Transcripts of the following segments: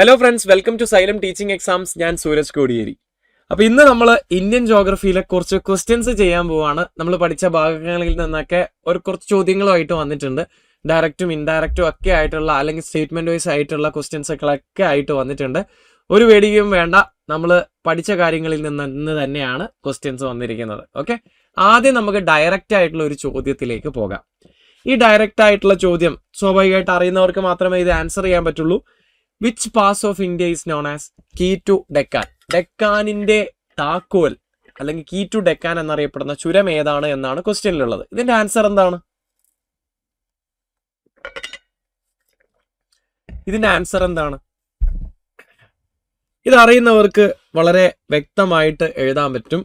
Hello friends, welcome to Xylem teaching exams. ഞാൻ സൂരജ് കോടിയേരി. അപ്പോൾ ഇന്ന് നമ്മൾ ഇന്ത്യൻ ജോഗ്രഫിയിലെ കുറച്ച് ക്വസ്റ്റ്യൻസ് ചെയ്യാൻ പോവാണ്. നമ്മൾ പഠിച്ച ഭാഗങ്ങളിൽ നിന്നൊക്കെ കുറച്ച് ചോദ്യങ്ങളുമായിട്ട് വന്നിട്ടുണ്ട്. ഡയറക്റ്റും ഇൻഡയറക്റ്റും ഒക്കെ ആയിട്ടുള്ള അല്ലെങ്കിൽ സ്റ്റേറ്റ്മെന്റ് വൈസ് ആയിട്ടുള്ള ക്വസ്റ്റ്യൻസുകളൊക്കെ ആയിട്ട് വന്നിട്ടുണ്ട്. ഒരു പേടിയും വേണ്ട, നമ്മൾ പഠിച്ച കാര്യങ്ങളിൽ നിന്ന് തന്നെയാണ് ക്വസ്റ്റ്യൻസ് വന്നിരിക്കുന്നത്. ഓക്കെ, ആദ്യം നമുക്ക് ഡയറക്റ്റ് ആയിട്ടുള്ള ഒരു ചോദ്യത്തിലേക്ക് പോകാം. ഈ ഡയറക്റ്റ് ആയിട്ടുള്ള ചോദ്യം സ്വാഭാവികമായിട്ട് അറിയുന്നവർക്ക് മാത്രമേ ഇത് ആൻസർ ചെയ്യാൻ പറ്റുള്ളൂ. Which pass of India is known as key to Deccan? ഡെക്കാനിന്റെ താക്കോൽ അല്ലെങ്കിൽ കീ ടു ഡെക്കാൻ എന്നറിയപ്പെടുന്ന ചുരം ഏതാണ് എന്നാണ് ക്വസ്റ്റ്യനിലുള്ളത്. ഇതിന്റെ ആൻസർ എന്താണ്? ഇതിന്റെ ആൻസർ എന്താണ്? ഇതറിയുന്നവർക്ക് വളരെ വ്യക്തമായിട്ട് എഴുതാൻ പറ്റും.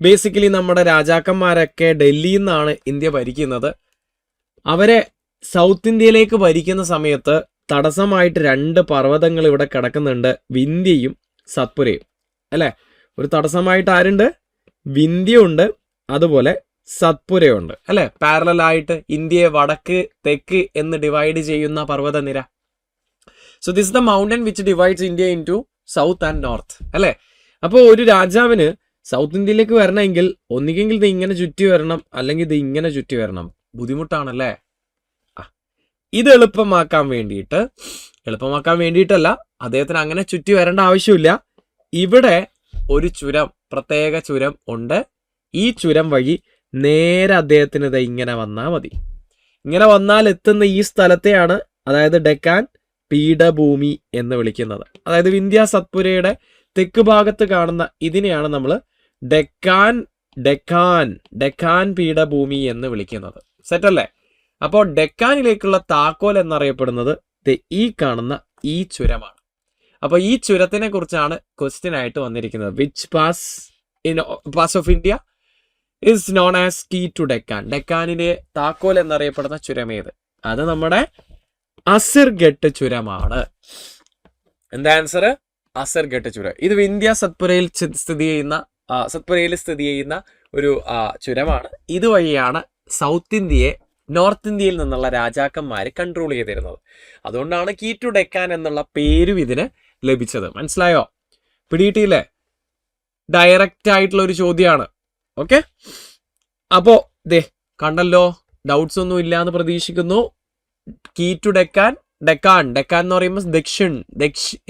ബേസിക്കലി നമ്മുടെ രാജാക്കന്മാരൊക്കെ ഡൽഹിയിൽ നിന്നാണ് ഇന്ത്യ ഭരിക്കുന്നത്. അവരെ സൗത്ത് ഇന്ത്യയിലേക്ക് ഭരിക്കുന്ന സമയത്ത് തടസ്സമായിട്ട് രണ്ട് പർവ്വതങ്ങൾ ഇവിടെ കിടക്കുന്നുണ്ട്, വിന്ധ്യയും സത്പുരയും. അല്ലെ, ഒരു തടസ്സമായിട്ട് ആരുണ്ട്? വിന്ധ്യയുണ്ട്, അതുപോലെ സത്പുരയുണ്ട്. അല്ലെ, പാരലലായിട്ട് ഇന്ത്യയെ വടക്ക് തെക്ക് എന്ന് ഡിവൈഡ് ചെയ്യുന്ന പർവ്വതനിര. So this the mountain which divides India into south and north. അല്ലെ, അപ്പോൾ ഒരു രാജാവിന് സൗത്ത് ഇന്ത്യയിലേക്ക് വരണമെങ്കിൽ ഒന്നുകിൽ ഇത് ഇങ്ങനെ ചുറ്റി വരണം, അല്ലെങ്കിൽ ഇത് ഇങ്ങനെ ചുറ്റി വരണം. ബുദ്ധിമുട്ടാണല്ലേ. ഇത് എളുപ്പമാക്കാൻ വേണ്ടിയിട്ടല്ല, അദ്ദേഹത്തിന് അങ്ങനെ ചുറ്റി വരേണ്ട ആവശ്യമില്ല. ഇവിടെ ഒരു ചുരം, പ്രത്യേക ചുരം ഉണ്ട്. ഈ ചുരം വഴി നേരെ അദ്ദേഹത്തിന് ഇത് ഇങ്ങനെ വന്നാൽ മതി. ഇങ്ങനെ വന്നാൽ എത്തുന്ന ഈ സ്ഥലത്തെയാണ്, അതായത് ഡെക്കാൻ പീഠഭൂമി എന്ന് വിളിക്കുന്നത്. അതായത് വിന്ധ്യ സത്പുരയുടെ തെക്ക് ഭാഗത്ത് കാണുന്ന ഇതിനെയാണ് നമ്മൾ ഡെക്കാൻ പീഠഭൂമി എന്ന് വിളിക്കുന്നത്. സെറ്റല്ലേ? അപ്പോൾ ഡെക്കാനിലേക്കുള്ള താക്കോൽ എന്നറിയപ്പെടുന്നത് ഈ കാണുന്ന ഈ ചുരമാണ്. അപ്പോൾ ഈ ചുരത്തിനെ കുറിച്ചാണ് ക്വസ്റ്റ്യൻ ആയിട്ട് വന്നിരിക്കുന്നത്. Which pass of India is known as key to Deccan? ഡെക്കാനിലെ താക്കോൽ എന്നറിയപ്പെടുന്ന ചുരം ഏത്? അത് നമ്മുടെ അസിർഗട്ട് ചുരമാണ്. എന്താ ആൻസർ? അസിർഗട്ട് ചുരം. ഇത് വിന്ധ്യ സത്പുരയിൽ സ്ഥിതി ചെയ്യുന്ന ഒരു ചുരമാണ്. ഇതുവഴിയാണ് സൗത്ത് ഇന്ത്യയെ നോർത്ത് ഇന്ത്യയിൽ നിന്നുള്ള രാജാക്കന്മാർ കൺട്രോൾ ചെയ്തിരുന്നത്. അതുകൊണ്ടാണ് കീ ടു ഡെക്കാൻ എന്നുള്ള പേരും ഇതിന് ലഭിച്ചത്. മനസ്സിലായോ? പിടിയിട്ടില്ലേ? ഡയറക്റ്റ് ആയിട്ടുള്ള ഒരു ചോദ്യമാണ്. ഓക്കെ, അപ്പോ കണ്ടല്ലോ, ഡൗട്ട്സ് ഒന്നും ഇല്ല എന്ന് പ്രതീക്ഷിക്കുന്നു. കീ ടു ഡെക്കാൻ എന്ന് പറയുമ്പോൾ ദക്ഷിൺ.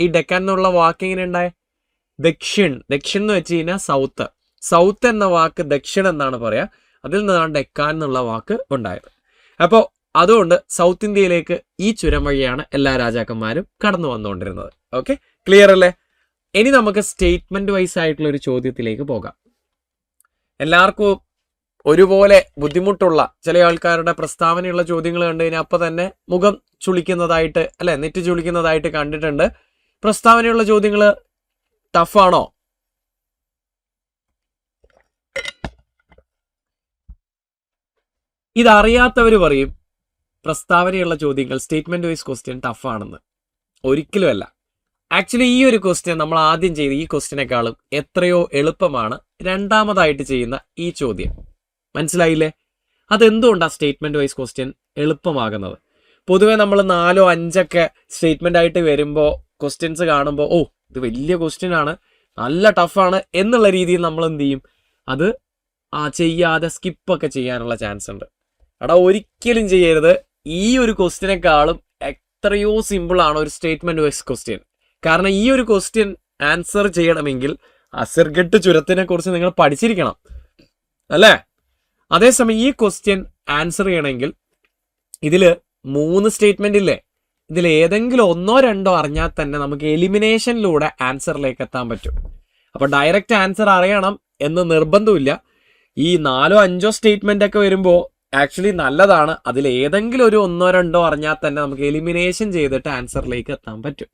ഈ ഡെക്കാൻ എന്നുള്ള വാക്ക് എങ്ങനെ ഉണ്ടായ? ദക്ഷിൺ എന്ന് വെച്ച് കഴിഞ്ഞാൽ സൗത്ത് എന്ന വാക്ക് ദക്ഷിൺ എന്നാണ് പറയാ. അതിൽ നിന്നാണ് ഡെക്കാൻ എന്നുള്ള വാക്ക് ഉണ്ടായത്. അപ്പോൾ അതുകൊണ്ട് സൗത്ത് ഇന്ത്യയിലേക്ക് ഈ ചുരം വഴിയാണ് എല്ലാ രാജാക്കന്മാരും കടന്നു വന്നുകൊണ്ടിരുന്നത്. ഓക്കെ, ക്ലിയർ അല്ലേ? ഇനി നമുക്ക് സ്റ്റേറ്റ്മെന്റ് വൈസ് ആയിട്ടുള്ള ഒരു ചോദ്യത്തിലേക്ക് പോകാം. എല്ലാവർക്കും ഒരുപോലെ ബുദ്ധിമുട്ടുള്ള ചില ആൾക്കാരുടെ പ്രസ്താവനയുള്ള ചോദ്യങ്ങൾ കണ്ടു കഴിഞ്ഞാൽ അപ്പൊ തന്നെ മുഖം ചുളിക്കുന്നതായിട്ട്, അല്ലെ, നെറ്റ് ചുളിക്കുന്നതായിട്ട് കണ്ടിട്ടുണ്ട്. പ്രസ്താവനയുള്ള ചോദ്യങ്ങൾ ടഫാണോ? ഇതറിയാത്തവർ പറയും പ്രസ്താവനയുള്ള ചോദ്യങ്ങൾ, സ്റ്റേറ്റ്മെന്റ് വൈസ് ക്വസ്റ്റ്യൻ ടഫാണെന്ന്. ഒരിക്കലുമല്ല. ആക്ച്വലി ഈ ഒരു ക്വസ്റ്റ്യൻ നമ്മൾ ആദ്യം ചെയ്ത ഈ ക്വസ്റ്റ്യനേക്കാളും എത്രയോ എളുപ്പമാണ് രണ്ടാമതായിട്ട് ചെയ്യുന്ന ഈ ചോദ്യം. മനസ്സിലായില്ലേ? അതെന്തുകൊണ്ടാണ് സ്റ്റേറ്റ്മെന്റ് വൈസ് ക്വസ്റ്റ്യൻ എളുപ്പമാകുന്നത്? പൊതുവെ നമ്മൾ 4 or 5 സ്റ്റേറ്റ്മെന്റ് ആയിട്ട് വരുമ്പോൾ ക്വസ്റ്റ്യൻസ് കാണുമ്പോൾ ഇത് വലിയ ക്വസ്റ്റ്യൻ ആണ്, നല്ല ടഫാണ് എന്നുള്ള രീതിയിൽ നമ്മൾ എന്ത് ചെയ്യും? അത് ചെയ്യാതെ സ്കിപ്പൊക്കെ ചെയ്യാനുള്ള ചാൻസ് ഉണ്ട്. ഒരിക്കലും ചെയ്യരുത്. ഈ ഒരു ക്വസ്റ്റ്യനേക്കാളും എത്രയോ സിമ്പിൾ ആണ് ഒരു സ്റ്റേറ്റ്മെന്റ് വൈസ് ക്വസ്റ്റ്യൻ. കാരണം ഈ ഒരു ക്വസ്റ്റ്യൻ ആൻസർ ചെയ്യണമെങ്കിൽ അസിർഗട്ട് ചുരത്തിനെ കുറിച്ച് നിങ്ങൾ പഠിച്ചിരിക്കണം, അല്ലേ? അതേസമയം ഈ ക്വസ്റ്റ്യൻ ആൻസർ ചെയ്യണമെങ്കിൽ ഇതിൽ 3 സ്റ്റേറ്റ്മെന്റ് ഇല്ലേ, ഇതിൽ ഏതെങ്കിലും 1 or 2 അറിഞ്ഞാൽ തന്നെ നമുക്ക് എലിമിനേഷനിലൂടെ ആൻസറിലേക്ക് എത്താൻ പറ്റും. അപ്പൊ ഡയറക്റ്റ് ആൻസർ അറിയണം എന്ന് നിർബന്ധമില്ല. ഈ 4 or 5 സ്റ്റേറ്റ്മെന്റ് ഒക്കെ വരുമ്പോൾ ആക്ച്വലി നല്ലതാണ്. അതിൽ ഏതെങ്കിലും ഒരു 1 or 2 അറിഞ്ഞാൽ തന്നെ നമുക്ക് എലിമിനേഷൻ ചെയ്തിട്ട് ആൻസറിലേക്ക് എത്താൻ പറ്റും.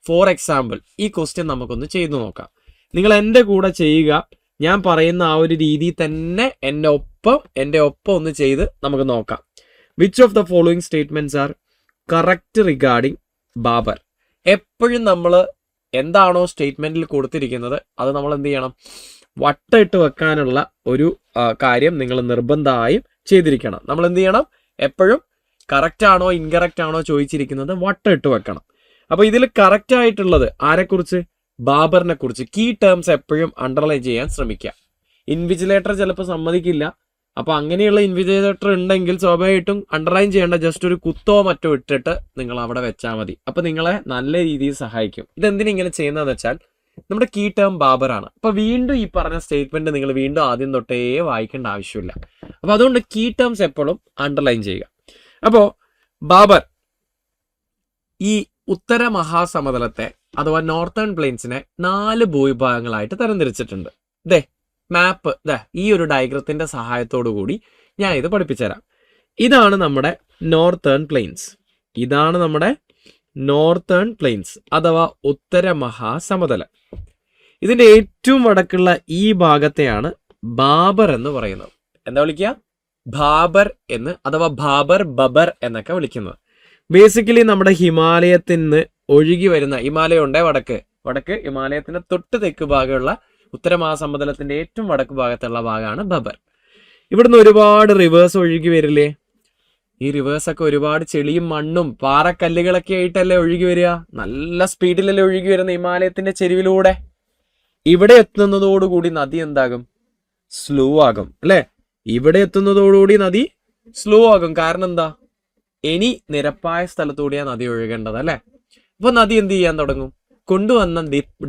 ഫോർ എക്സാമ്പിൾ, ഈ ക്വസ്റ്റ്യൻ നമുക്കൊന്ന് ചെയ്തു നോക്കാം. നിങ്ങൾ എൻ്റെ കൂടെ ചെയ്യുക. ഞാൻ പറയുന്ന ആ ഒരു രീതിയിൽ തന്നെ എൻ്റെ ഒപ്പം ഒന്ന് ചെയ്ത് നമുക്ക് നോക്കാം. Which of the following statements are correct regarding Babar? എപ്പോഴും നമ്മൾ എന്താണോ സ്റ്റേറ്റ്മെന്റിൽ കൊടുത്തിരിക്കുന്നത് അത് നമ്മൾ എന്ത് ചെയ്യണം? വട്ടമിട്ട് വെക്കാനുള്ള ഒരു കാര്യം നിങ്ങൾ നിർബന്ധമായും ചെയ്തിരിക്കണം. നമ്മൾ എന്ത് ചെയ്യണം? എപ്പോഴും കറക്റ്റ് ആണോ ഇൻകറക്റ്റ് ആണോ ചോദിച്ചിരിക്കുന്നത് വട്ടമിട്ട് വെക്കണം. അപ്പൊ ഇതിൽ കറക്റ്റ് ആയിട്ടുള്ളത് ആരെക്കുറിച്ച്? ബാബറിനെ കുറിച്ച്. കീ ടേംസ് എപ്പോഴും അണ്ടർലൈൻ ചെയ്യാൻ ശ്രമിക്കുക. ഇൻവിജിലേറ്റർ ചിലപ്പോൾ സമ്മതിക്കില്ല. അപ്പൊ അങ്ങനെയുള്ള ഇൻവിജിലേറ്റർ ഉണ്ടെങ്കിൽ സ്വാഭാവികമായിട്ടും അണ്ടർലൈൻ ചെയ്യേണ്ട ജസ്റ്റ് ഒരു കുത്തോ മറ്റോ ഇട്ടിട്ട് നിങ്ങൾ അവിടെ വെച്ചാൽ മതി. അപ്പൊ നിങ്ങളെ നല്ല രീതിയിൽ സഹായിക്കും. ഇതെന്തിനിങ്ങനെ ചെയ്യുന്നതെന്ന് വെച്ചാൽ നമ്മുടെ കീ ടേം ബാബറാണ്. അപ്പൊ വീണ്ടും ഈ പറഞ്ഞ സ്റ്റേറ്റ്മെന്റ് നിങ്ങൾ വീണ്ടും ആദ്യം തൊട്ടേ വായിക്കേണ്ട ആവശ്യമില്ല. അപ്പൊ അതുകൊണ്ട് കീ ടേംസ് എപ്പോഴും അണ്ടർലൈൻ ചെയ്യുക. അപ്പോ ബാബർ ഈ ഉത്തര മഹാസമതലത്തെ അഥവാ നോർത്തേൺ പ്ലെയിൻസിനെ 4 ഭൂവിഭാഗങ്ങളായിട്ട് തരംതിരിച്ചിട്ടുണ്ട്. മാപ്പ് ഈ ഒരു ഡയഗ്രത്തിന്റെ സഹായത്തോടു കൂടി ഞാൻ ഇത് പഠിപ്പിച്ചുതരാം. ഇതാണ് നമ്മുടെ നോർത്തേൺ പ്ലെയിൻസ്. ഇതാണ് നമ്മുടെ നോർത്തേൺ പ്ലെയിൻസ് അഥവാ ഉത്തര മഹാസമതലം. ഇതിന്റെ ഏറ്റവും വടക്കുള്ള ഈ ഭാഗത്തെയാണ് ബാബർ എന്ന് പറയുന്നത്. എന്താ വിളിക്കുക? ബാബർ എന്ന്, അഥവാ ബാബർ, ബബർ എന്നൊക്കെ വിളിക്കുന്നത്. ബേസിക്കലി നമ്മുടെ ഹിമാലയത്തിന് ഒഴുകി വരുന്ന, ഹിമാലയം ഉണ്ടേ വടക്ക് ഹിമാലയത്തിന് തൊട്ട് തെക്ക് ഭാഗമുള്ള ഉത്തര മഹാസമതലത്തിന്റെ ഏറ്റവും വടക്ക് ഭാഗത്തുള്ള ഭാഗമാണ് ബബർ. ഇവിടുന്ന് ഒരുപാട് റിവേഴ്സ് ഒഴുകി വരില്ലേ? ഈ റിവേഴ്സ് ഒക്കെ ഒരുപാട് ചെളിയും മണ്ണും പാറക്കല്ലുകളൊക്കെ ആയിട്ടല്ലേ ഒഴുകി വരിക. നല്ല സ്പീഡിലല്ലേ ഒഴുകി വരുന്ന ഹിമാലയത്തിന്റെ ചെരുവിലൂടെ. ഇവിടെ എത്തുന്നതോടുകൂടി നദി എന്താകും? സ്ലോ ആകും അല്ലെ? ഇവിടെ എത്തുന്നതോടുകൂടി നദി സ്ലോ ആകും. കാരണം എന്താ? ഇനി നിരപ്പായ സ്ഥലത്തൂടെയാണ് നദി ഒഴുകേണ്ടത് അല്ലെ? അപ്പൊ നദി എന്ത് ചെയ്യാൻ തുടങ്ങും? കൊണ്ടുവന്ന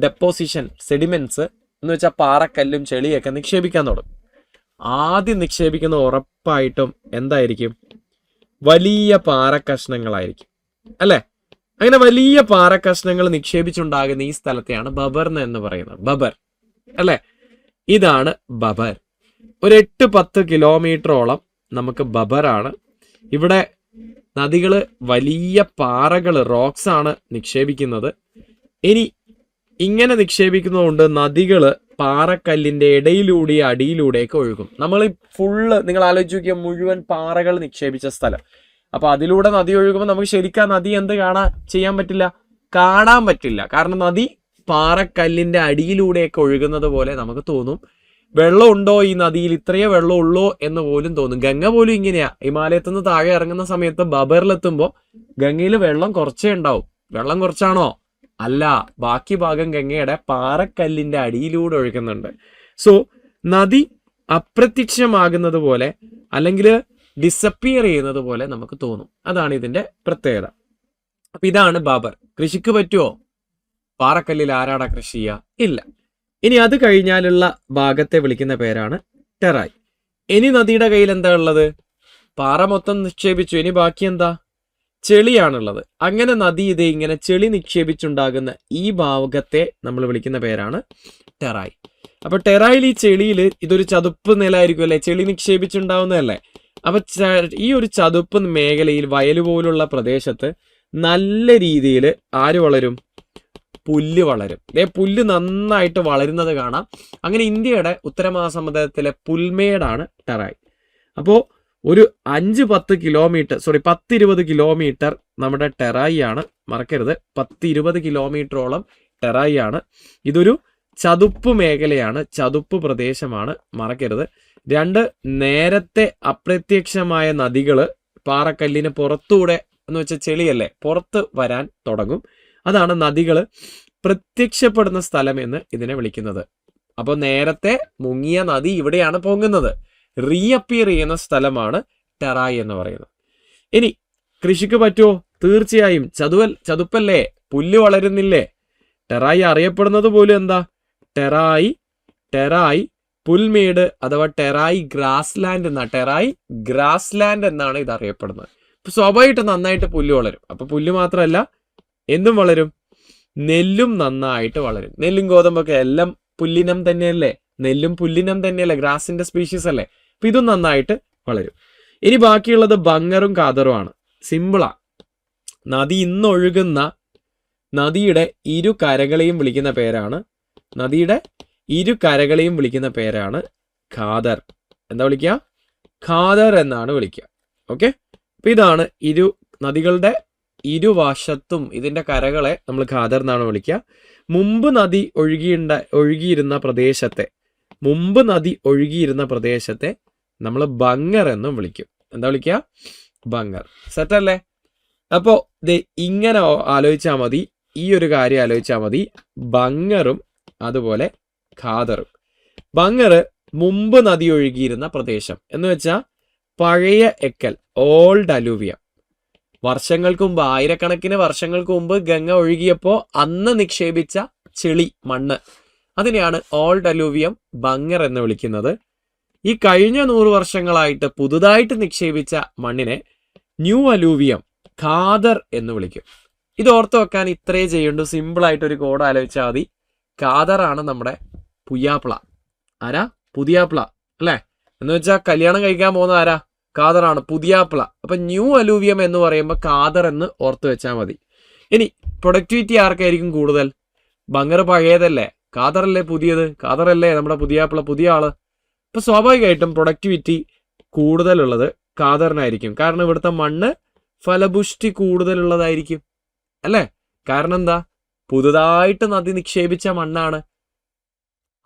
ഡെപ്പോസിഷൻ, സെഡിമെന്റ്സ് എന്ന് വെച്ചാൽ പാറക്കല്ലും ചെളിയൊക്കെ നിക്ഷേപിക്കാൻ തുടങ്ങും. ആദ്യം നിക്ഷേപിക്കുന്ന ഉറപ്പായിട്ടും എന്തായിരിക്കും? വലിയ പാറക്കഷ്ണങ്ങളായിരിക്കും അല്ലെ? അങ്ങനെ വലിയ പാറക്കഷ്ണങ്ങൾ നിക്ഷേപിച്ചുണ്ടാകുന്ന ഈ സ്ഥലത്തെയാണ് ബബർ എന്ന് പറയുന്നത്. ബബർ അല്ലെ? ഇതാണ് ബബർ. ഒരു 8-10 കിലോമീറ്ററോളം നമുക്ക് ബബറാണ്. ഇവിടെ നദികള് വലിയ പാറകൾ, റോക്സ് ആണ് നിക്ഷേപിക്കുന്നത്. ഇനി ഇങ്ങനെ നിക്ഷേപിക്കുന്നതുകൊണ്ട് നദികള് പാറക്കല്ലിന്റെ ഇടയിലൂടെ അടിയിലൂടെയൊക്കെ ഒഴുകും. നമ്മൾ ഫുള്ള് നിങ്ങൾ ആലോചിച്ച് നോക്കിയാൽ മുഴുവൻ പാറകൾ നിക്ഷേപിച്ച സ്ഥലം. അപ്പൊ അതിലൂടെ നദി ഒഴുകുമ്പോൾ നമുക്ക് ശരിക്കും നദി എന്ത് ചെയ്യാൻ പറ്റില്ല? കാണാൻ പറ്റില്ല. കാരണം നദി പാറക്കല്ലിന്റെ അടിയിലൂടെയൊക്കെ ഒഴുകുന്നത് പോലെ നമുക്ക് തോന്നും. വെള്ളം ഉണ്ടോ ഈ നദിയിൽ? ഇത്രയേ വെള്ളം ഉള്ളോ എന്ന് പോലും തോന്നും. ഗംഗ പോലും ഇങ്ങനെയാ. ഹിമാലയത്തിൽ നിന്ന് താഴെ ഇറങ്ങുന്ന സമയത്ത് ബബറിലെത്തുമ്പോൾ ഗംഗയിൽ വെള്ളം കുറച്ചേ ഉണ്ടാവും. വെള്ളം കുറച്ചാണോ? അല്ല, ബാക്കി ഭാഗം ഗംഗയുടെ പാറക്കല്ലിന്റെ അടിയിലൂടെ ഒഴുകുന്നുണ്ട്. സോ നദി അപ്രത്യക്ഷമാകുന്നത് പോലെ അല്ലെങ്കിൽ ഡിസപ്പിയർ ചെയ്യുന്നത് പോലെ നമുക്ക് തോന്നും. അതാണ് ഇതിന്റെ പ്രത്യേകത. അപ്പൊ ഇതാണ് ബാബർ. കൃഷിക്ക് പറ്റുമോ? പാറക്കല്ലിൽ ആരാടാ കൃഷി ചെയ്യുക? ഇല്ല. ഇനി അത് കഴിഞ്ഞാലുള്ള ഭാഗത്തെ വിളിക്കുന്ന പേരാണ് ടെറായ്. ഇനി നദിയുടെ കയ്യിൽ എന്താ ഉള്ളത്? പാറ മൊത്തം നിക്ഷേപിച്ചു. ഇനി ബാക്കി എന്താ? ചെളിയാണുള്ളത്. അങ്ങനെ നദി ഇങ്ങനെ ചെളി നിക്ഷേപിച്ചുണ്ടാകുന്ന ഈ ഭാഗത്തെ നമ്മൾ വിളിക്കുന്ന പേരാണ് ടെറായ്. അപ്പൊ ടെറായിൽ ഈ ചെളിയിൽ ഇതൊരു ചതുപ്പ് നിലമായിരിക്കും അല്ലെ? ചെളി നിക്ഷേപിച്ചുണ്ടാവുന്നതല്ലേ? അപ്പൊ ഈ ഒരു ചതുപ്പ് മേഖലയിൽ, വയല് പോലുള്ള പ്രദേശത്ത് നല്ല രീതിയിൽ ആര് വളരും? പുല്ല് വളരും. പുല്ല് നന്നായിട്ട് വളരുന്നത് കാണാം. അങ്ങനെ ഇന്ത്യയുടെ ഉത്തര മഹാസമുദ്രത്തിലെ പുൽമേടാണ് ടെറായ്. അപ്പോൾ ഒരു 5-10 കിലോമീറ്റർ 10-20 കിലോമീറ്റർ നമ്മുടെ ടെറായി ആണ്. മറക്കരുത്, 10-20 കിലോമീറ്ററോളം ടെറായി ആണ്. ഇതൊരു ചതുപ്പ് മേഖലയാണ്, ചതുപ്പ് പ്രദേശമാണ്. മറക്കരുത്. 2 നേരത്തെ അപ്രത്യക്ഷമായ നദികള് പാറക്കല്ലിന് പുറത്തൂടെ എന്ന് വെച്ചാൽ ചെളിയല്ലേ, പുറത്ത് വരാൻ തുടങ്ങും. അതാണ് നദികൾ പ്രത്യക്ഷപ്പെടുന്ന സ്ഥലം എന്ന് ഇതിനെ വിളിക്കുന്നത്. അപ്പൊ നേരത്തെ മുങ്ങിയ നദി ഇവിടെയാണ് പൊങ്ങുന്നത്. റീഅപ്പിയർ ചെയ്യുന്ന സ്ഥലമാണ് ടെറായ് എന്ന് പറയുന്നത്. ഇനി കൃഷിക്ക് പറ്റുമോ? തീർച്ചയായും. ചതുപ്പല്ലേ, പുല്ല് വളരുന്നില്ലേ? ടെറായ് അറിയപ്പെടുന്നത് പോലും എന്താ? ടെറായ് പുൽമേട് അഥവാ ടെറായ് ഗ്രാസ് ലാൻഡ് എന്നാണ് ഇത് അറിയപ്പെടുന്നത്. ഇപ്പൊ സ്വാഭാവികമായിട്ട് നന്നായിട്ട് പുല്ല് വളരും. അപ്പൊ പുല്ല് മാത്രമല്ല, എന്തും വളരും. നെല്ലും നന്നായിട്ട് വളരും. നെല്ലും ഗോതമ്പൊക്കെ എല്ലാം പുല്ലിനം തന്നെയല്ലേ? നെല്ലും പുല്ലിനം തന്നെയല്ലേ? ഗ്രാസിന്റെ സ്പീഷീസ് അല്ലേ? അപ്പൊ ഇതും നന്നായിട്ട് വളരും. ഇനി ബാക്കിയുള്ളത് ബംഗറും കാതറും ആണ്. സിമ്പിളാ. നദി ഇന്നൊഴുകുന്ന നദിയുടെ ഇരു കരകളെയും വിളിക്കുന്ന പേരാണ് ഖാദർ. എന്താ വിളിക്കുക? ഖാദർ എന്നാണ് വിളിക്കുക. ഓക്കെ. അപ്പൊ ഇതാണ് നദികളുടെ ഇരുവശത്തും ഇതിന്റെ കരകളെ നമ്മൾ ഖാദർ എന്നാണ് വിളിക്കുക. മുമ്പ് നദി ഒഴുകിയിരുന്ന പ്രദേശത്തെ നമ്മൾ ബംഗർ എന്നും വിളിക്കും. എന്താ വിളിക്കുക? ബംഗർ. സെറ്റല്ലേ? അപ്പോ ഇങ്ങനെ ആലോചിച്ചാൽ മതി. ഈ ഒരു കാര്യം ആലോചിച്ചാൽ മതി. ബങ്കറും അതുപോലെ ഖാദറും. ബങ്കർ മുമ്പ് നദി ഒഴുകിയിരുന്ന പ്രദേശം എന്ന് വെച്ചാൽ പഴയ എക്കൽ, ഓൾഡ് അലൂവിയം. വർഷങ്ങൾക്ക് മുമ്പ്, ആയിരക്കണക്കിന് വർഷങ്ങൾക്ക് മുമ്പ് ഗംഗ ഒഴുകിയപ്പോൾ അന്ന് നിക്ഷേപിച്ച ചെളി, മണ്ണ്, അതിനെയാണ് ഓൾഡ് അലൂവിയം ബങ്കർ എന്ന് വിളിക്കുന്നത്. ഈ കഴിഞ്ഞ 100 വർഷങ്ങളായിട്ട് പുതുതായിട്ട് നിക്ഷേപിച്ച മണ്ണിനെ ന്യൂ അലൂവിയം, ഖാദർ എന്ന് വിളിക്കും. ഇത് ഓർത്ത് വെക്കാൻ ഇത്രേ ചെയ്യേണ്ടു. സിമ്പിളായിട്ട് ഒരു കോഡ് ആലോചിച്ചാൽ മതി. ഖാദറാണ് നമ്മുടെ പുയ്യാപ്പിള. ആരാ? പുതിയാപ്പിള അല്ലേ? എന്ന് വെച്ചാൽ കല്യാണം കഴിക്കാൻ പോകുന്ന ആരാ? ഖാദറാണ്, പുതിയാപ്പിള. അപ്പൊ ന്യൂ അലൂവിയം എന്ന് പറയുമ്പോൾ ഖാദർ എന്ന് ഓർത്ത് വെച്ചാൽ മതി. ഇനി പ്രൊഡക്ടിവിറ്റി ആർക്കായിരിക്കും കൂടുതൽ? ബങ്കർ പഴയതല്ലേ, ഖാദറല്ലേ പുതിയത്? ഖാദറല്ലേ നമ്മുടെ പുതിയാപ്പിള, പുതിയ ആള്. അപ്പൊ സ്വാഭാവികമായിട്ടും പ്രൊഡക്ടിവിറ്റി കൂടുതലുള്ളത് ഖാദറിനായിരിക്കും. കാരണം ഇവിടുത്തെ മണ്ണ് ഫലപുഷ്ടി കൂടുതലുള്ളതായിരിക്കും അല്ലേ? കാരണം എന്താ? പുതുതായിട്ട് നദി നിക്ഷേപിച്ച മണ്ണാണ്.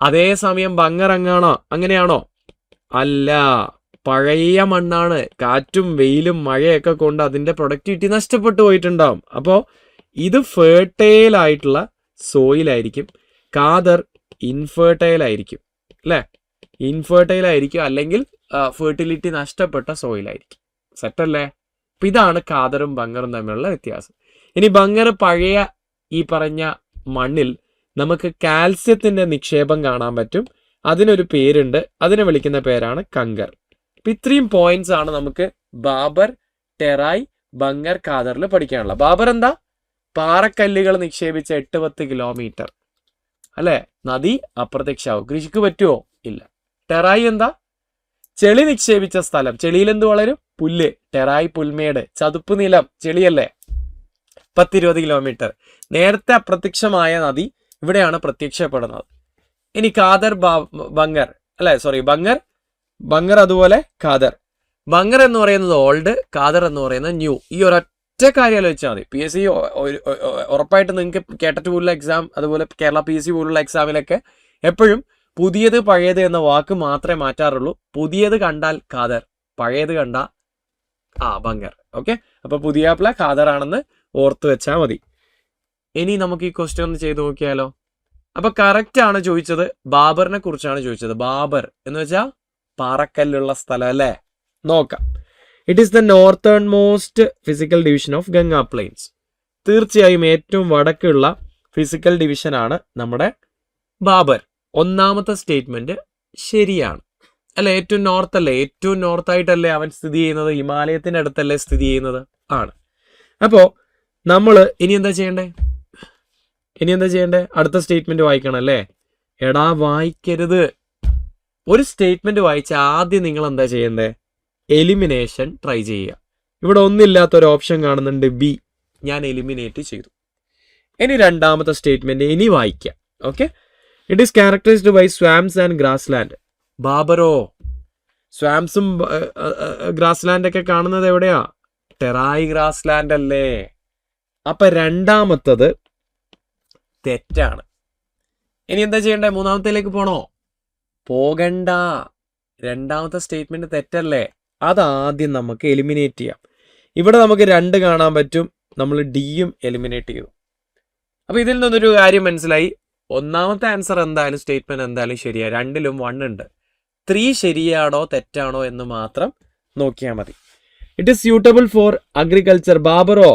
അതേസമയം ബങ്കർ അങ്ങനെയാണോ? അല്ല, പഴയ മണ്ണാണ്. കാറ്റും വെയിലും മഴയൊക്കെ കൊണ്ട് അതിന്റെ പ്രൊഡക്ടിവിറ്റി നഷ്ടപ്പെട്ടു പോയിട്ടുണ്ടാവും. അപ്പോൾ ഇത് ഫേർട്ടൈൽ ആയിട്ടുള്ള സോയിലായിരിക്കും. ഖാദർ ഇൻഫേർട്ടൈൽ ആയിരിക്കും അല്ലേ? ഇൻഫേർട്ടൈൽ ആയിരിക്കും, അല്ലെങ്കിൽ ഫെർട്ടിലിറ്റി നഷ്ടപ്പെട്ട സോയിലായിരിക്കും. സെറ്റല്ലേ? അപ്പൊ ഇതാണ് ഖാദറും ബങ്കറും തമ്മിലുള്ള വ്യത്യാസം. ഇനി ബങ്കർ പഴയ ഈ പറഞ്ഞ മണ്ണിൽ നമുക്ക് കാൽസ്യത്തിന്റെ നിക്ഷേപം കാണാൻ പറ്റും. അതിനൊരു പേരുണ്ട്, അതിനെ വിളിക്കുന്ന പേരാണ് കങ്കർ. അപ്പൊ ഇത്രയും പോയിന്റ്സ് ആണ് നമുക്ക് ബാബർ, ടെറായ്, ബങ്കർ, ഖാദറിൽ പഠിക്കാനുള്ളത്. ബാബർ എന്താ? പാറക്കല്ലുകൾ നിക്ഷേപിച്ച 8-10 കിലോമീറ്റർ അല്ലെ? നദി അപ്രത്യക്ഷമാവും. കൃഷിക്ക് പറ്റുമോ? ഇല്ല. ടെറായ് എന്താ? ചെളി നിക്ഷേപിച്ച സ്ഥലം. ചെളിയിൽ എന്ത് വളരും? പുല്ല്. ടെറായ് പുൽമേട്, ചതുപ്പ് നിലം, ചെളിയല്ലേ? 10-20 കിലോമീറ്റർ. നേരത്തെ അപ്രത്യക്ഷമായ നദി ഇവിടെയാണ് പ്രത്യക്ഷപ്പെടുന്നത്. ഇനി ഖാദർ, ബങ്കർ അല്ലെ, സോറി, ബങ്കർ അതുപോലെ ഖാദർ. ബങ്കർ എന്ന് പറയുന്നത് ഓൾഡ്, ഖാദർ എന്ന് പറയുന്നത് ന്യൂ. ഈ ഒരൊറ്റ കാര്യം ആലോചിച്ചാൽ മതി. PSC ഉറപ്പായിട്ട് നിങ്ങൾക്ക് കേട്ടറ്റ് പോലുള്ള എക്സാം, അതുപോലെ കേരള PSC പോലുള്ള എക്സാമിലൊക്കെ എപ്പോഴും പുതിയത് പഴയത് എന്ന വാക്ക് മാത്രമേ മാറ്റാറുള്ളൂ. പുതിയത് കണ്ടാൽ ഖാദർ, പഴയത് കണ്ട ബങ്കർ. ഓക്കെ, അപ്പൊ പുതിയാപ്പിള ഖാദർ ആണെന്ന് ഓർത്ത് വെച്ചാൽ മതി. ഇനി നമുക്ക് ഈ ക്വസ്റ്റ്യൻ ഒന്ന് ചെയ്ത് നോക്കിയാലോ? അപ്പൊ കറക്റ്റ് ആണ് ചോദിച്ചത്, ബാബറിനെ കുറിച്ചാണ് ചോദിച്ചത്. ബാബർ എന്ന് വെച്ചാൽ പാറക്കല്ലുള്ള സ്ഥലം അല്ലേ? നോക്കാം. It is the northern most physical division of Ganga plains. തീർച്ചയായും ഏറ്റവും വടക്കുള്ള ഫിസിക്കൽ ഡിവിഷൻ ആണ് നമ്മുടെ ബാബർ. ഒന്നാമത്തെ സ്റ്റേറ്റ്മെന്റ് ശരിയാണ് അല്ലെ? ഏറ്റവും നോർത്ത് അല്ലേ? ഏറ്റവും നോർത്തായിട്ടല്ലേ അവൻ സ്ഥിതി ചെയ്യുന്നത്? ഹിമാലയത്തിന്റെ അടുത്തല്ലേ സ്ഥിതി ചെയ്യുന്നത്? ആണ്. അപ്പോ നമ്മള് ഇനി എന്താ ചെയ്യണ്ടേ? അടുത്ത സ്റ്റേറ്റ്മെന്റ് വായിക്കണം അല്ലേ? എടാ, വായിക്കരുത്. ഒരു സ്റ്റേറ്റ്മെന്റ് വായിച്ച ആദ്യം നിങ്ങൾ എന്താ ചെയ്യണ്ടേ? എലിമിനേഷൻ ട്രൈ ചെയ്യുക. ഇവിടെ ഒന്നില്ലാത്ത ഒരു ഓപ്ഷൻ കാണുന്നുണ്ട്, ബി. ഞാൻ എലിമിനേറ്റ് ചെയ്തു. ഇനി രണ്ടാമത്തെ സ്റ്റേറ്റ്മെന്റ് ഇനി വായിക്കാം. Okay, it is characterised by swamps and grassland. ബാബറോ, സ്വാംസും ഗ്രാസ് ലാൻഡ് ഒക്കെ കാണുന്നത് എവിടെയാ? ടെറായ് ഗ്രാസ് ലാൻഡ് അല്ലേ? അപ്പൊ രണ്ടാമത്തത് തെറ്റാണ്. ഇനി എന്താ ചെയ്യണ്ടേ? മൂന്നാമത്തേലേക്ക് പോണോ? പോകണ്ട. രണ്ടാമത്തെ സ്റ്റേറ്റ്മെന്റ് തെറ്റല്ലേ? അതാദ്യം നമുക്ക് എലിമിനേറ്റ് ചെയ്യാം. ഇവിടെ നമുക്ക് 2 കാണാൻ പറ്റും. നമ്മൾ ഡിയും എലിമിനേറ്റ് ചെയ്തു. അപ്പൊ ഇതിൽ നിന്നൊരു കാര്യം മനസ്സിലായി. ഒന്നാമത്തെ ആൻസർ എന്തായാലും, സ്റ്റേറ്റ്മെന്റ് എന്തായാലും ശരിയാണ്. 2ലും 1 ഉണ്ട്. 3 ശരിയാണോ തെറ്റാണോ എന്ന് മാത്രം നോക്കിയാൽ മതി. It is suitable for agriculture. ബാബറോ,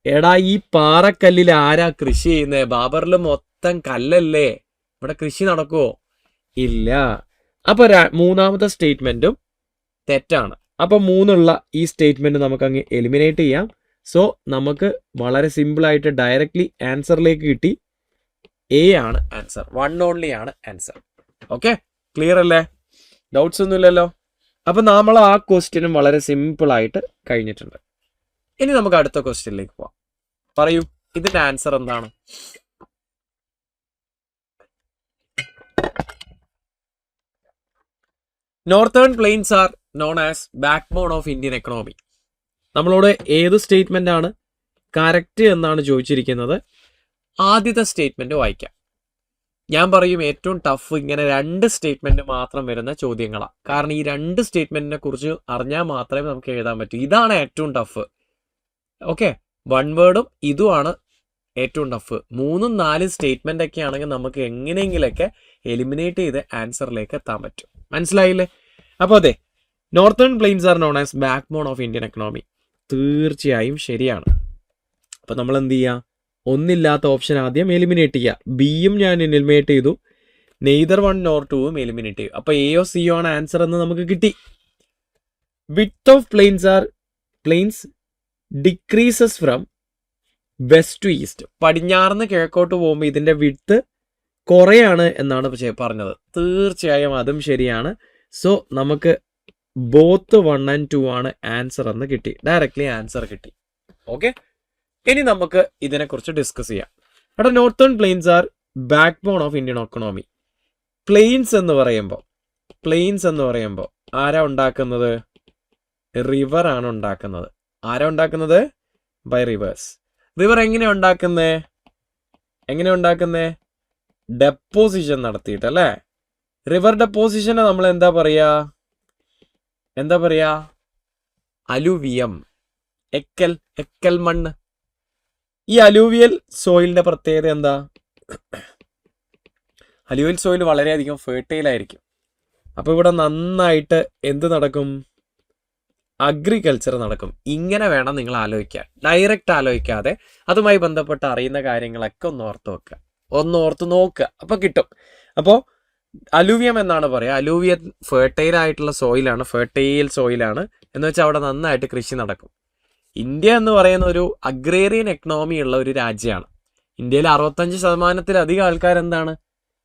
എടാ, ഈ പാറക്കല്ലിൽ ആരാ കൃഷി ചെയ്യുന്നത്? ബാബറിൽ മൊത്തം കല്ലല്ലേ, ഇവിടെ കൃഷി നടക്കുവോ? ഇല്ല. അപ്പൊ മൂന്നാമത്തെ സ്റ്റേറ്റ്മെന്റും തെറ്റാണ്. അപ്പൊ 3 ഈ സ്റ്റേറ്റ്മെന്റ് നമുക്ക് അങ്ങ് എലിമിനേറ്റ് ചെയ്യാം. സോ നമുക്ക് വളരെ സിമ്പിൾ ആയിട്ട് ഡയറക്ട്ലി ആൻസറിലേക്ക് കിട്ടി. എ ആണ് ആൻസർ. 1 ഓൺലി ആണ് ആൻസർ. ഓക്കെ, ക്ലിയർ അല്ലേ? ഡൗട്ട്സ് ഒന്നുമില്ലല്ലോ? അപ്പൊ നമ്മൾ ആ ക്വസ്റ്റ്യനും വളരെ സിമ്പിൾ ആയിട്ട് കഴിഞ്ഞിട്ടുണ്ട്. ഇനി നമുക്ക് അടുത്ത ക്വസ്റ്റ്യനിലേക്ക് പോവാം. പറയൂ, ഇതിന്റെ ആൻസർ എന്താണ്? Northern plains are known as backbone of Indian economy. നമ്മളോട് ഏത് സ്റ്റേറ്റ്മെന്റ് ആണ് കറക്റ്റ് എന്നാണ് ചോദിച്ചിരിക്കുന്നത്. ആദ്യത്തെ സ്റ്റേറ്റ്മെന്റ് വായിക്കാം. ഞാൻ പറയും ഏറ്റവും ടഫ് ഇങ്ങനെ 2 സ്റ്റേറ്റ്മെന്റ് മാത്രം വരുന്ന ചോദ്യങ്ങളാണ്. കാരണം ഈ 2 സ്റ്റേറ്റ്മെന്റിനെ കുറിച്ച് അറിഞ്ഞാൽ മാത്രമേ നമുക്ക് എഴുതാൻ പറ്റൂ. ഇതാണ് ഏറ്റവും ടഫ്. ഓക്കെ, 1 വേർഡും ഇതുമാണ് ഏറ്റവും ടഫ്. 3ഉം 4ഉം സ്റ്റേറ്റ്മെന്റ് ഒക്കെ ആണെങ്കിൽ നമുക്ക് എങ്ങനെയെങ്കിലൊക്കെ എലിമിനേറ്റ് ചെയ്ത് ആൻസറിലേക്ക് എത്താൻ പറ്റും. മനസ്സിലായില്ലേ? അപ്പോൾ അതെ, northern plains are known as backbone of Indian economy. തീർച്ചയായും ശരിയാണ്. അപ്പോൾ നമ്മൾ എന്ത് ചെയ്യുക? ഒന്നില്ലാത്ത ഓപ്ഷൻ ആദ്യം എലിമിനേറ്റ് ചെയ്യുക. ബിയും ഞാൻ എലിമിനേറ്റ് ചെയ്തു, നെയ്തർ 1 nor 2ഉം എലിമിനേറ്റ് ചെയ്യും. അപ്പോൾ എയോ സിയോ ആണ് ആൻസർ എന്ന് നമുക്ക് കിട്ടി. Width of plains decreases from west to east. പടിഞ്ഞാറുന്ന് കിഴക്കോട്ട് പോകുമ്പോൾ ഇതിൻ്റെ വിഡ്ത്ത് കുറയാണ് എന്നാണ് പറഞ്ഞത്. തീർച്ചയായും അതും ശരിയാണ്. സോ നമുക്ക് ബോത്ത് 1 and 2 ആണ് ആൻസർ എന്ന് കിട്ടി. ഡയറക്റ്റ്ലി ആൻസർ കിട്ടി. ഓക്കെ, ഇനി നമുക്ക് ഇതിനെക്കുറിച്ച് ഡിസ്കസ് ചെയ്യാം. അവിടെ northern plains are backbone of Indian economy. Plains എന്ന് പറയുമ്പോൾ ആരാ ഉണ്ടാക്കുന്നത്? റിവർ ആണ് ഉണ്ടാക്കുന്നത്. ആരാ ഉണ്ടാക്കുന്നത്? By reverse. റിവർ എങ്ങനെ ഉണ്ടാക്കുന്നേ? ഡെപ്പോസിഷൻ നടത്തിയിട്ട് അല്ലേ? റിവർ ഡെപ്പോസിഷനെ നമ്മൾ എന്താ പറയാ? അലൂവിയം, എക്കൽ മണ്ണ്. ഈ അലൂവിയൽ സോയിലിന്റെ പ്രത്യേകത എന്താ? അലൂവിയൽ സോയിൽ വളരെയധികം ഫെർട്ടൈൽ ആയിരിക്കും. അപ്പോൾ ഇവിടെ നന്നായിട്ട് എന്ത് നടക്കും? അഗ്രികൾച്ചർ നടക്കും. ഇങ്ങനെ വേണം നിങ്ങൾ ആലോചിക്കാൻ, ഡയറക്റ്റ് ആലോചിക്കാതെ അതുമായി ബന്ധപ്പെട്ട് അറിയുന്ന കാര്യങ്ങളൊക്കെ ഒന്ന് ഓർത്ത് നോക്കുക, അപ്പോൾ കിട്ടും. അപ്പോൾ അലൂവിയം എന്നാണ് പറയുക. അലൂവിയം ഫെർട്ടൈൽ ആയിട്ടുള്ള സോയിലാണ്, ഫെർട്ടൈൽ സോയിലാണ് എന്ന് വെച്ചാൽ അവിടെ നന്നായിട്ട് കൃഷി നടക്കും. ഇന്ത്യ എന്ന് പറയുന്ന ഒരു അഗ്രേറിയൻ എക്കണോമി ഉള്ള ഒരു രാജ്യമാണ്. ഇന്ത്യയിൽ 65% ആൾക്കാരെന്താണ്?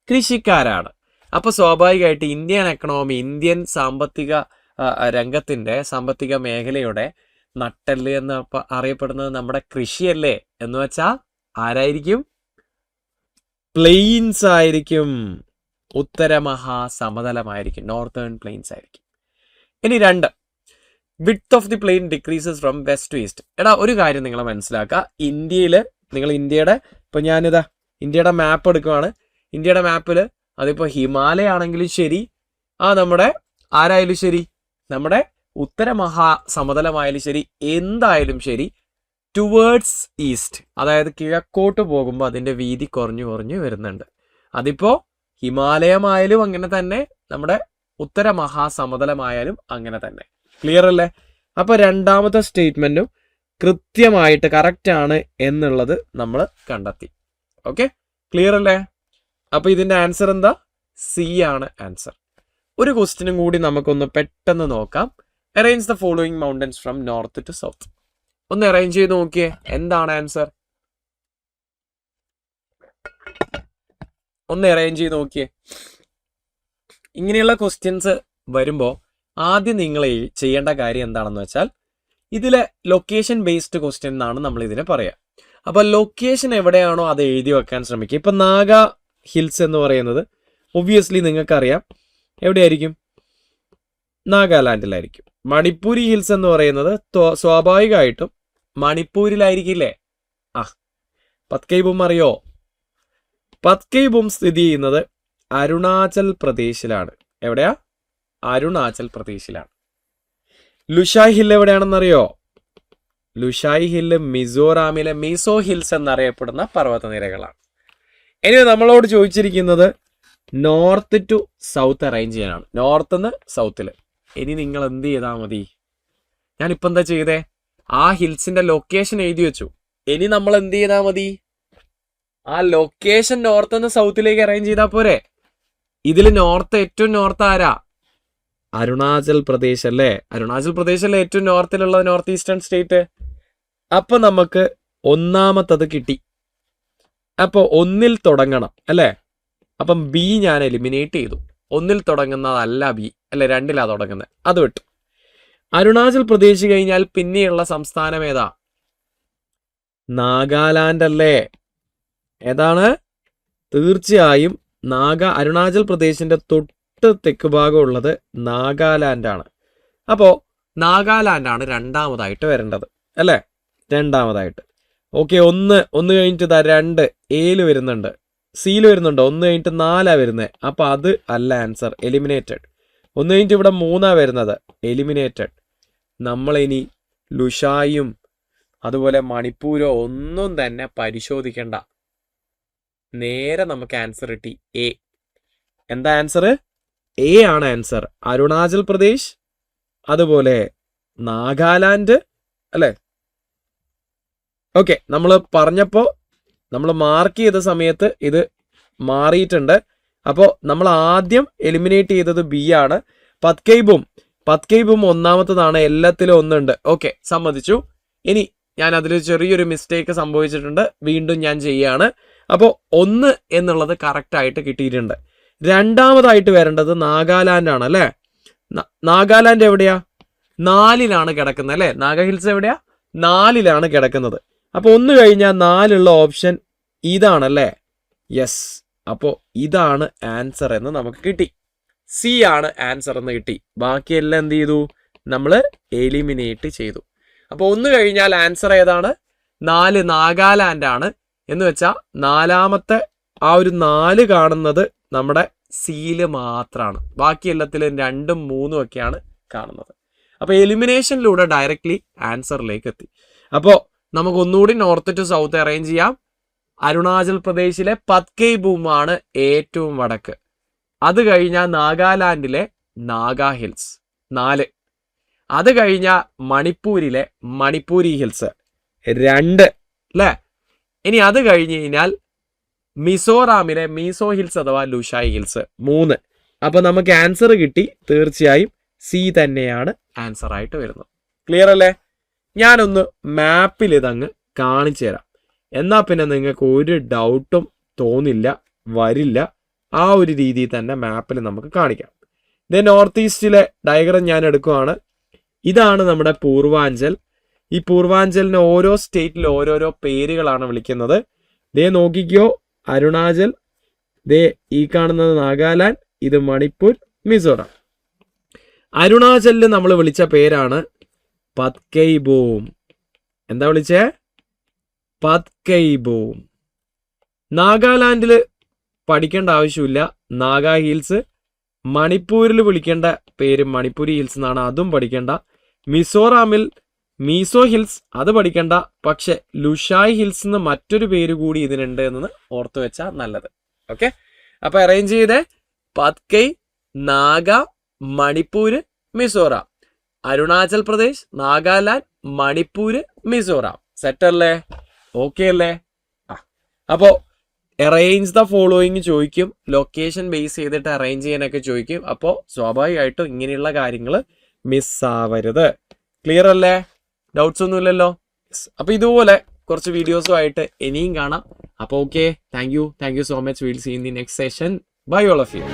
കൃഷിക്കാരാണ്. അപ്പോൾ സ്വാഭാവികമായിട്ട് ഇന്ത്യൻ എക്കണോമി, ഇന്ത്യൻ സാമ്പത്തിക രംഗത്തിൻ്റെ സാമ്പത്തിക മേഖലയുടെ നട്ടെല്ല് എന്ന് അറിയപ്പെടുന്നത് നമ്മുടെ കൃഷിയല്ലേ? എന്ന് വെച്ചാൽ ആരായിരിക്കും? പ്ലെയിൻസ് ആയിരിക്കും. ഉത്തരമഹാസമതലമായിരിക്കും, നോർത്തേൺ പ്ലെയിൻസ് ആയിരിക്കും. ഇനി 2, width of the plain decreases from west to east. എടാ, ഒരു കാര്യം നിങ്ങൾ മനസ്സിലാക്കുക. ഇന്ത്യയുടെ ഇപ്പോൾ ഞാനിതാ ഇന്ത്യയുടെ മാപ്പ് എടുക്കുവാണ്. ഇന്ത്യയുടെ മാപ്പിൽ അതിപ്പോൾ ഹിമാലയ ആണെങ്കിലും ശരി, നമ്മുടെ ആരായാലും ശരി, നമ്മുടെ ഉത്തരമഹാസമതലമായാലും ശരി, എന്തായാലും ശരി, ടുവേർഡ്സ് ഈസ്റ്റ്, അതായത് കിഴക്കോട്ട് പോകുമ്പോൾ അതിൻ്റെ വീതി കുറഞ്ഞു വരുന്നുണ്ട്. അതിപ്പോൾ ഹിമാലയമായാലും അങ്ങനെ തന്നെ, നമ്മുടെ ഉത്തരമഹാസമതലമായാലും അങ്ങനെ തന്നെ. ക്ലിയർ അല്ലേ? അപ്പോൾ രണ്ടാമത്തെ സ്റ്റേറ്റ്മെന്റും കൃത്യമായിട്ട് കറക്റ്റ് ആണ് എന്നുള്ളത് നമ്മൾ കണ്ടെത്തി. ഓക്കെ, ക്ലിയർ അല്ലേ? അപ്പോൾ ഇതിൻ്റെ ആൻസർ എന്താ? സി ആണ് ആൻസർ. ഒരു ക്വസ്റ്റ്യനും കൂടി നമുക്കൊന്ന് പെട്ടെന്ന് നോക്കാം. Arrange the following mountains from north to south. ഒന്ന് അറേഞ്ച് ചെയ്ത് നോക്കിയേ, എന്താണ് ആൻസർ? ഒന്ന് അറേഞ്ച് ചെയ്ത് നോക്കിയേ. ഇങ്ങനെയുള്ള ക്വസ്റ്റ്യൻസ് വരുമ്പോൾ ആദ്യം നിങ്ങൾ ചെയ്യേണ്ട കാര്യം എന്താണെന്ന് വെച്ചാൽ, ഇതിലെ ലൊക്കേഷൻ ബേസ്ഡ് ക്വസ്റ്റ്യൻ എന്നാണ് നമ്മൾ ഇതിനെ പറയുക. അപ്പോൾ ലൊക്കേഷൻ എവിടെയാണോ അത് എഴുതി വെക്കാൻ ശ്രമിക്കുക. ഇപ്പം നാഗ ഹിൽസ് എന്ന് പറയുന്നത് ഒബ്വിയസ്ലി നിങ്ങൾക്കറിയാം എവിടെയായിരിക്കും? നാഗാലാൻഡിലായിരിക്കും. മണിപ്പൂരി ഹിൽസ് എന്ന് പറയുന്നത് സ്വാഭാവികമായിട്ടും മണിപ്പൂരിലായിരിക്കില്ലേ? പത്കൈബും അറിയോ? പത്കൈബും സ്ഥിതി ചെയ്യുന്നത് അരുണാചൽ പ്രദേശിലാണ്. എവിടെയാ? അരുണാചൽ പ്രദേശിലാണ്. ലുഷായ് ഹിൽ എവിടെയാണെന്നറിയോ? ലുഷായ് ഹില്ല് മിസോറാമിലെ മിസോ ഹിൽസ് എന്നറിയപ്പെടുന്ന പർവ്വതനിരകളാണ്. ഇനി നമ്മളോട് ചോദിച്ചിരിക്കുന്നത് നോർത്ത് ടു സൗത്ത് അറേഞ്ച് ചെയ്യാനാണ്. നോർത്ത് സൗത്തിൽ. ഇനി നിങ്ങൾ എന്ത് ചെയ്താൽ മതി? ഞാനിപ്പോൾ എന്താ ചെയ്തേ? ആ ഹിൽസിന്റെ ലൊക്കേഷൻ എഴുതി വെച്ചു. ഇനി നമ്മൾ എന്ത് ചെയ്താൽ മതി? ആ ലൊക്കേഷൻ നോർത്ത് സൗത്തിലേക്ക് അറേഞ്ച് ചെയ്താൽ പോരെ? ഇതിൽ ഏറ്റവും നോർത്ത് ആരാ? അരുണാചൽ പ്രദേശ് അല്ലേ? അരുണാചൽ പ്രദേശല്ലേ ഏറ്റവും നോർത്തിലുള്ള നോർത്ത് ഈസ്റ്റേൺ സ്റ്റേറ്റ്. അപ്പൊ നമുക്ക് ഒന്നാമത്തത് കിട്ടി. അപ്പൊ 1 തുടങ്ങണം അല്ലേ? അപ്പം ബി ഞാൻ എലിമിനേറ്റ് ചെയ്തു. 1 തുടങ്ങുന്നതല്ല ബി, അല്ലെ 2 തുടങ്ങുന്നത്, അത് വിട്ടു. അരുണാചൽ പ്രദേശ് കഴിഞ്ഞാൽ പിന്നെയുള്ള സംസ്ഥാനം ഏതാ? നാഗാലാൻഡ് അല്ലേ? ഏതാണ്? തീർച്ചയായും അരുണാചൽ പ്രദേശിന്റെ തൊട്ട് തെക്ക് ഭാഗം ഉള്ളത് നാഗാലാൻഡാണ്. അപ്പോൾ നാഗാലാൻഡാണ് രണ്ടാമതായിട്ട് വരേണ്ടത് അല്ലേ? രണ്ടാമതായിട്ട്. ഓക്കെ, ഒന്ന് കഴിഞ്ഞിട്ട് 2 എയിൽ വരുന്നുണ്ട്, സിയിൽ വരുന്നുണ്ട്. 1 കഴിഞ്ഞിട്ട് 4 വരുന്നത്. അപ്പോൾ അത് അല്ല ആൻസർ, എലിമിനേറ്റഡ്. 1 കഴിഞ്ഞിട്ട് ഇവിടെ 3 വരുന്നത്, എലിമിനേറ്റഡ്. നമ്മളിനി ലുഷായും അതുപോലെ മണിപ്പൂരോ ഒന്നും തന്നെ പരിശോധിക്കേണ്ട. നേരെ നമുക്ക് ആൻസർ കിട്ടി എ. എന്താ ആൻസർ? എ ആണ് ആൻസർ. അരുണാചൽ പ്രദേശ്, അതുപോലെ നാഗാലാൻഡ് അല്ലേ? ഓക്കെ, നമ്മൾ പറഞ്ഞപ്പോൾ നമ്മൾ മാർക്ക് ചെയ്ത സമയത്ത് ഇത് മാറിയിട്ടുണ്ട്. അപ്പോൾ നമ്മൾ ആദ്യം എലിമിനേറ്റ് ചെയ്തത് ബി ആണ്. പത്കൈബും ഒന്നാമത്തതാണ്, എല്ലാത്തിലും ഒന്നുണ്ട്. ഓക്കെ, സമ്മതിച്ചു. ഇനി ഞാൻ അതിൽ ചെറിയൊരു മിസ്റ്റേക്ക് സംഭവിച്ചിട്ടുണ്ട്, വീണ്ടും ഞാൻ ചെയ്യാണ്. അപ്പോൾ 1 എന്നുള്ളത് കറക്റ്റ് ആയിട്ട് കിട്ടിയിട്ടുണ്ട്. രണ്ടാമതായിട്ട് വരേണ്ടത് നാഗാലാൻഡ് ആണ് അല്ലേ? നാഗാലാൻഡ് എവിടെയാ? 4ലാണ് കിടക്കുന്നത് അല്ലേ? നാഗ ഹിൽസ് എവിടെയാ? 4ലാണ് കിടക്കുന്നത്. അപ്പോൾ 1 കഴിഞ്ഞാൽ 4 ഓപ്ഷൻ ഇതാണല്ലേ? യെസ്. അപ്പോൾ ഇതാണ് ആൻസർ എന്ന് നമുക്ക് കിട്ടി. സി ആണ് ആൻസർ എന്ന് കിട്ടി. ബാക്കിയെല്ലാം എന്ത് ചെയ്തു? നമ്മൾ എലിമിനേറ്റ് ചെയ്തു. അപ്പോൾ 1 കഴിഞ്ഞാൽ ആൻസർ ഏതാണ്? 4 നാഗാലാൻഡ് ആണ്. എന്ന് വെച്ചാൽ നാലാമത്തെ ആ ഒരു 4 കാണുന്നത് നമ്മുടെ സിയില് മാത്രമാണ്. ബാക്കി എല്ലാത്തിലും 2ഉം 3ഉം ഒക്കെയാണ് കാണുന്നത്. അപ്പോൾ എലിമിനേഷനിലൂടെ ഡയറക്റ്റ്ലി ആൻസറിലേക്ക് എത്തി. അപ്പോൾ നമുക്ക് ഒന്നുകൂടി നോർത്ത് ടു സൗത്ത് അറേഞ്ച് ചെയ്യാം. അരുണാചൽ പ്രദേശിലെ പത്കൈബൂമാണ് ഏറ്റവും വടക്ക്. അത് കഴിഞ്ഞാൽ നാഗാലാൻഡിലെ നാഗാ ഹിൽസ് 4. അത് കഴിഞ്ഞാൽ മണിപ്പൂരിലെ മണിപ്പൂരി ഹിൽസ് 2 അല്ലേ? ഇനി അത് കഴിഞ്ഞ് കഴിഞ്ഞാൽ മിസോറാമിലെ മീസോ ഹിൽസ് അഥവാ ലുഷായ് ഹിൽസ് 3. അപ്പൊ നമുക്ക് ആൻസർ കിട്ടി. തീർച്ചയായും സി തന്നെയാണ് ആൻസർ ആയിട്ട് വരുന്നത്. ക്ലിയർ അല്ലേ? ഞാനൊന്ന് മാപ്പിൽ ഇതങ്ങ് കാണിച്ചു തരാം. എന്നാ പിന്നെ നിങ്ങൾക്ക് ഒരു ഡൗട്ടും വരില്ല. ആ ഒരു രീതിയിൽ തന്നെ മാപ്പിൽ നമുക്ക് കാണിക്കാം. ഇത് നോർത്ത് ഈസ്റ്റിലെ ഡയഗ്രം ഞാൻ എടുക്കുവാണ്. ഇതാണ് നമ്മുടെ പൂർവാഞ്ചൽ. ഈ പൂർവാഞ്ചലിന് ഓരോ സ്റ്റേറ്റിൽ ഓരോരോ പേരുകളാണ് വിളിക്കുന്നത്. ദേ നോക്കിക്കോ, അരുണാചൽ, ദേ ഈ കാണുന്നത് നാഗാലാൻഡ്, ഇത് മണിപ്പൂർ, മിസോറാം. അരുണാചലിൽ നമ്മൾ വിളിച്ച പേരാണ് പത്കൈബൂം. എന്താ വിളിച്ചേ? പത്കൈബൂം. നാഗാലാൻഡിൽ പഠിക്കേണ്ട ആവശ്യമില്ല, നാഗാ ഹിൽസ്. മണിപ്പൂരിൽ വിളിക്കേണ്ട പേര് മണിപ്പൂരി ഹിൽസ് എന്നാണ്, അതും പഠിക്കേണ്ട. മിസോറാമിൽ മീസോ ഹിൽസ്, അത് പഠിക്കണ്ട. പക്ഷെ ലുഷായ് ഹിൽസ് എന്ന് മറ്റൊരു പേര് കൂടി ഇതിനുണ്ട് എന്ന് ഓർത്തു വെച്ചാൽ നല്ലത്. ഓക്കെ, അപ്പൊ അറേഞ്ച് ചെയ്തേ: പത്കൈ, നാഗ, മണിപ്പൂര്, മിസോറാം. അരുണാചൽ പ്രദേശ്, നാഗാലാൻഡ്, മണിപ്പൂര്, മിസോറാം. സെറ്റ് അല്ലേ? ഓക്കെ അല്ലേ? അപ്പോ അറേഞ്ച് ദ ഫോളോയിങ് ചോദിക്കും, ലൊക്കേഷൻ ബേസ് ചെയ്തിട്ട് അറേഞ്ച് ചെയ്യാനൊക്കെ ചോദിക്കും. അപ്പോൾ സ്വാഭാവികമായിട്ടും ഇങ്ങനെയുള്ള കാര്യങ്ങൾ മിസ്സാവരുത്. ക്ലിയർ അല്ലേ? ഡൗട്ട്സ് ഒന്നുമില്ലല്ലോ? അപ്പൊ ഇതുപോലെ കുറച്ച് വീഡിയോസുമായിട്ട് ഇനിയും കാണാം. അപ്പോൾ okay, thank you so much. Will see in the next session. Bye all of U.